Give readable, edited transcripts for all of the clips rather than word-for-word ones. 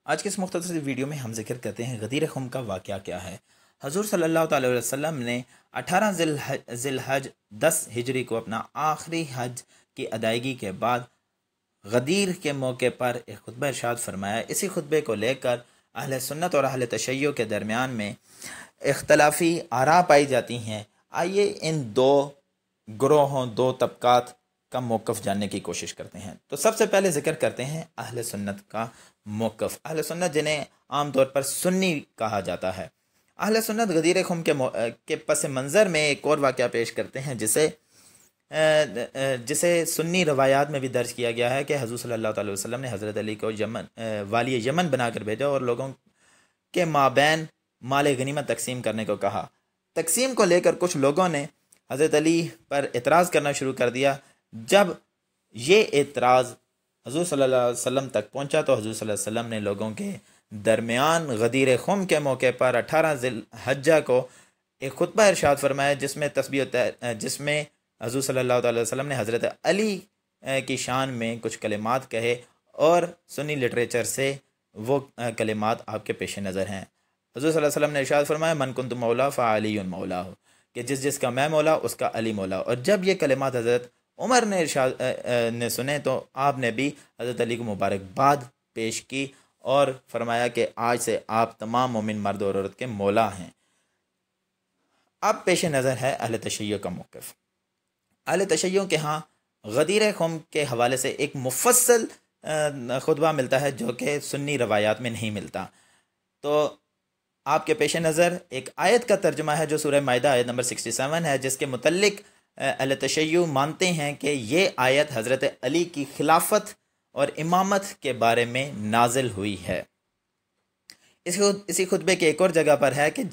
आज के इस मुख्तसर वीडियो में हम जिक्र करते हैं गदीर खुम का वाक़या क्या है। हजूर सल्लल्लाहु अलैहि वसल्लम ने 18 ज़िलहज 10 हिजरी को अपना आखिरी हज की अदायगी के बाद गदीर के मौके पर एक खुतबा इरशाद फरमाया। इसी खुतबे को लेकर अहले सुन्नत और अहले तशय्युअ के दरमियान में इख्तलाफी आरा पाई जाती हैं। आइए इन दो ग्रोहों, दो तबकात का मौक़िफ़ जानने की कोशिश करते हैं। तो सबसे पहले जिक्र करते हैं अहले सुन्नत का मौक़िफ़। अहले सुन्नत जिन्हें आम तौर पर सुन्नी कहा जाता है। अहले सुन्नत गदीर खुम के पस मंज़र में एक और वाक़या पेश करते हैं जिसे सुन्नी रवायात में भी दर्ज किया गया है कि हज़ूर सल्लल्लाहु अलैहि वसल्लम ने हज़रत अली को वाली यमन बनाकर भेजा और लोगों के माबैन माल गनीमत तकसीम करने को कहा। तकसीम को लेकर कुछ लोगों ने हज़रत अली पर एतराज़ करना शुरू कर दिया। जब ये एतराज़ हज़ूर सल्लल्लाहु अलैहि वसल्लम तक पहुँचा तो हज़ूर सल्लल्लाहु अलैहि वसल्लम ने लोगों के दरमियान गदीर खुम के मौके पर 18 ज़िलहज्जा को एक खुतबा इरशाद फरमाया जिसमें हज़ूर सल्लल्लाहु अलैहि वसल्लम ने हज़रत अली की शान में कुछ कलिमात कहे और सुन्नी लिटरेचर से वो कलिमात आपके पेश नज़र हैं। हज़ूर सल्लल्लाहु अलैहि वसल्लम ने इरशाद फरमाया मन कुन्तु मौला फ़अलियुन मौला हो, कि जिसका मैं मौला उसका अली मौला। और जब ये कलिमात हज़रत उमर ने सुने तो आपने भी हज़रत अली को मुबारकबाद पेश की और फरमाया कि आज से आप तमाम मोमिन मर्द और औरत के मौला हैं। अब पेश नज़र है अहले तशय्युअ का मौक़िफ़। अहले तशय्युअ के यहाँ गदीर खुम के हवाले से एक मुफस्सल खुतबा मिलता है जो कि सुन्नी रवायात में नहीं मिलता। तो आपके पेश नज़र एक आयत का तर्जुमा है जो सूरह माइदा आयत नंबर 67 है, जिसके मुतल्लिक अहले तशय्युअ मानते हैं कि ये आयत हज़रत अली की खिलाफत और इमामत के बारे में नाजिल हुई है। इसी खुतबे के एक और जगह पर है कि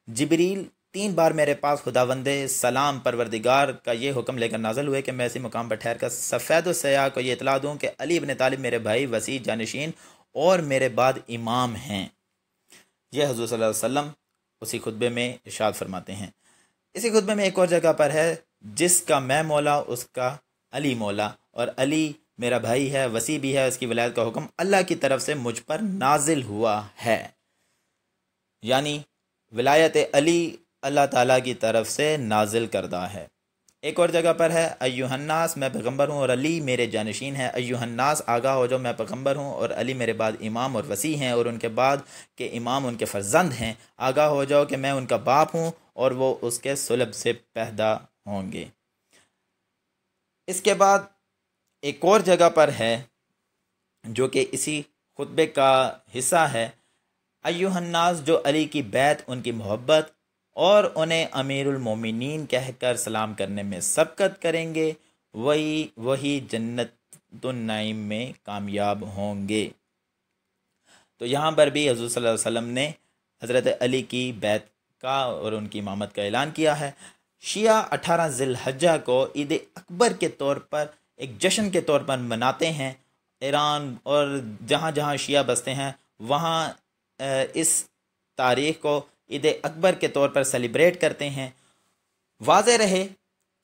जिब्रील 3 बार मेरे पास खुदावंदे सलाम परवरदिगार का ये हुक्म लेकर नाजिल हुए कि मैं इसी मुकाम पर ठहर कर सफ़ेद व सयाह को ये इतला दूँ कि अली इब्न तालिब मेरे भाई वसी जानशीन और मेरे बाद इमाम हैं। यह हज़ूर सल्लल्लाहु अलैहि वसल्लम उसी खुतबे में इरशाद फरमाते हैं। इसी खुतबे में एक और जगह पर है जिसका मैं मौला उसका अली मौला, और अली मेरा भाई है, वसी भी है, उसकी विलायत का हुक्म अल्लाह की तरफ से मुझ पर नाजिल हुआ है। यानी विलायत अली अल्लाह ताला की तरफ से नाजिल करदा है। एक और जगह पर है अय्युहन्नास मैं पैगम्बर हूँ और अली मेरे जानशीन है। अय्युहन्नास आगाह हो जाओ मैं पैगम्बर हूँ और अली मेरे बाद इमाम और वसी हैं और उनके बाद के इमाम उनके फर्जंद हैं। आगाह हो जाओ कि मैं उनका बाप हूँ और वो उसके सुलब से पैदा होंगे। इसके बाद एक और जगह पर है जो कि इसी खुतबे का हिस्सा है। अय्युहन्नास जो अली की बैत, उनकी मोहब्बत और उन्हें अमीरुल मोमिनीन कहकर सलाम करने में सबकत करेंगे वही जन्नतुन नईम में कामयाब होंगे। तो यहाँ पर भी हज़ूर सल्लल्लाहु अलैहि वसल्लम ने हज़रत अली की बैत का और उनकी इमामत का ऐलान किया है। शिया 18 ज़िलहज्जा को ईद अकबर के तौर पर एक जश्न के तौर पर मनाते हैं। ईरान और जहाँ जहाँ शिया बसते हैं वहाँ इस तारीख़ को ईद अकबर के तौर पर सेलिब्रेट करते हैं। वाज़ेह रहे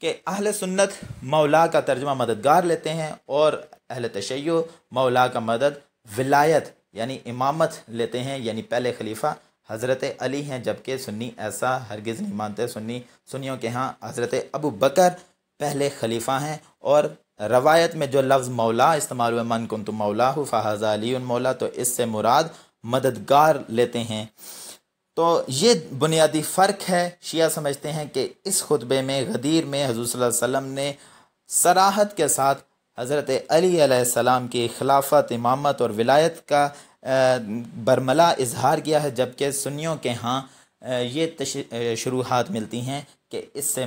कि अहले सुन्नत मौला का तर्जुमा मददगार लेते हैं और अहले तशय्युअ मौला का मदद विलायत यानी इमामत लेते हैं, यानी पहले खलीफा हज़रत अली हैं, जबकि सुन्नी ऐसा हरगिज़ नहीं मानते। सुन्नियों के यहाँ हज़रत अबू बकर पहले खलीफा हैं। और रवायत में जो लफ्ज़ मौला इस्तेमाल हुआ मन कुन्तु मौलाहु फ़हाज़ा अलीयुन मौला, तो इससे मुराद मददगार लेते हैं। तो ये बुनियादी फ़र्क है। शिया समझते हैं कि इस खुतबे में गदीर में हज़ूर सल्लल्लाहु अलैहि वसल्लम ने सराहत के साथ हज़रत अली अलैहिस्सलाम की खिलाफत, इमामत और विलायत का बरमला इजहार किया है, जब्कि सुन्नियों के यहाँ ये शुरूहात मिलती हैं कि इससे